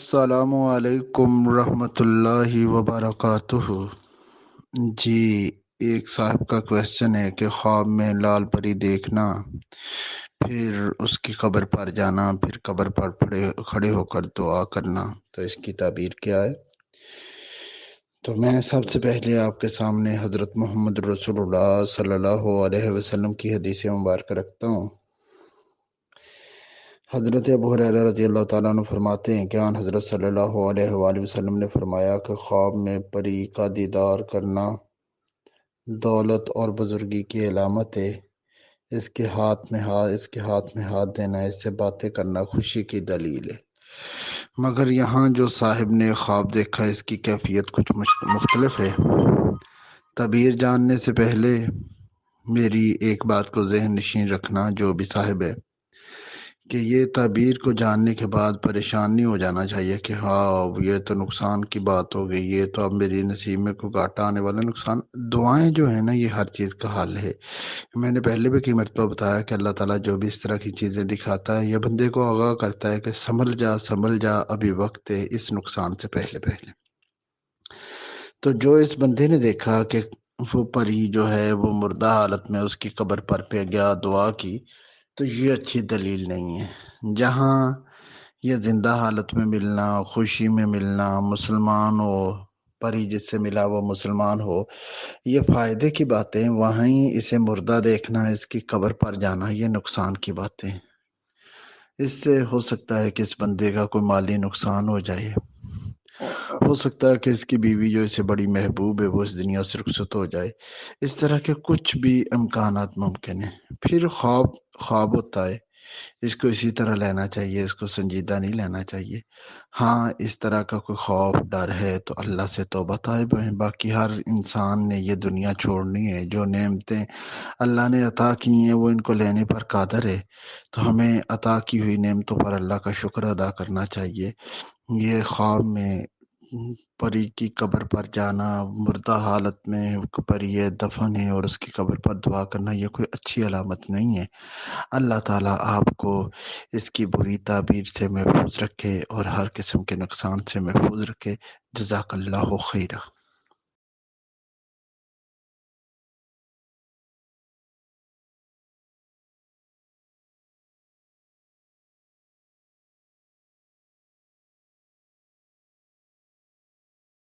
السلام علیکم ورحمۃ اللہ وبرکاتہ۔ جی، ایک صاحب کا کویشچن ہے کہ خواب میں لال پری دیکھنا، پھر اس کی قبر پر جانا، پھر قبر پر کھڑے ہو کر دعا کرنا، تو اس کی تعبیر کیا ہے؟ تو میں سب سے پہلے آپ کے سامنے حضرت محمد رسول اللہ صلی اللہ علیہ وسلم کی حدیث مبارکہ رکھتا ہوں۔ حضرت ابو ہریرہ رضی اللہ تعالیٰ عنہ فرماتے ہیں کہ آن حضرت صلی اللہ علیہ وآلہ وسلم نے فرمایا کہ خواب میں پری کا دیدار کرنا دولت اور بزرگی کی علامت ہے۔ اس کے ہاتھ میں ہاتھ دینا، اس سے باتیں کرنا خوشی کی دلیل ہے۔ مگر یہاں جو صاحب نے خواب دیکھا اس کی کیفیت کچھ مختلف ہے۔ تعبیر جاننے سے پہلے میری ایک بات کو ذہن نشین رکھنا، جو بھی صاحب ہے، کہ یہ تعبیر کو جاننے کے بعد پریشان نہیں ہو جانا چاہیے کہ ہاں یہ تو نقصان کی بات ہو گئی، یہ تو اب میری نصیب میں کوئی گھاٹا آنے والا نقصان۔ دعائیں جو ہیں نا، یہ ہر چیز کا حل ہے۔ میں نے پہلے بھی کئی مرتبہ بتایا کہ اللہ تعالیٰ جو بھی اس طرح کی چیزیں دکھاتا ہے، یہ بندے کو آگاہ کرتا ہے کہ سنبھل جا ابھی وقت ہے اس نقصان سے پہلے۔ تو جو اس بندے نے دیکھا کہ وہ پری جو ہے وہ مردہ حالت میں اس کی قبر پر پہ گیا، دعا کی، تو یہ اچھی دلیل نہیں ہے۔ جہاں یہ زندہ حالت میں ملنا، خوشی میں ملنا، مسلمان ہو، پری جس سے ملا وہ مسلمان ہو، یہ فائدے کی باتیں، وہیں اسے مردہ دیکھنا، اس کی قبر پر جانا، یہ نقصان کی باتیں۔ اس سے ہو سکتا ہے کہ اس بندے کا کوئی مالی نقصان ہو جائے، ہو سکتا ہے کہ اس کی بیوی جو اسے بڑی محبوب ہے وہ اس دنیا سے رخصت ہو جائے۔ اس طرح کے کچھ بھی امکانات ممکن ہیں۔ پھر خواب ہوتا ہے، اس کو اسی طرح لینا چاہیے، اس کو سنجیدہ نہیں لینا چاہیے۔ ہاں اس طرح کا کوئی خوف ڈر ہے تو اللہ سے توبہ طائب ہیں۔ باقی ہر انسان نے یہ دنیا چھوڑنی ہے، جو نعمتیں اللہ نے عطا کی ہیں وہ ان کو لینے پر قادر ہے، تو ہمیں عطا کی ہوئی نعمتوں پر اللہ کا شکر ادا کرنا چاہیے۔ یہ خواب میں پری کی قبر پر جانا، مردہ حالت میں پری ہے، دفن ہے، اور اس کی قبر پر دعا کرنا، یہ کوئی اچھی علامت نہیں ہے۔ اللہ تعالیٰ آپ کو اس کی بری تعبیر سے محفوظ رکھے اور ہر قسم کے نقصان سے محفوظ رکھے۔ جزاک اللہ خیرہ۔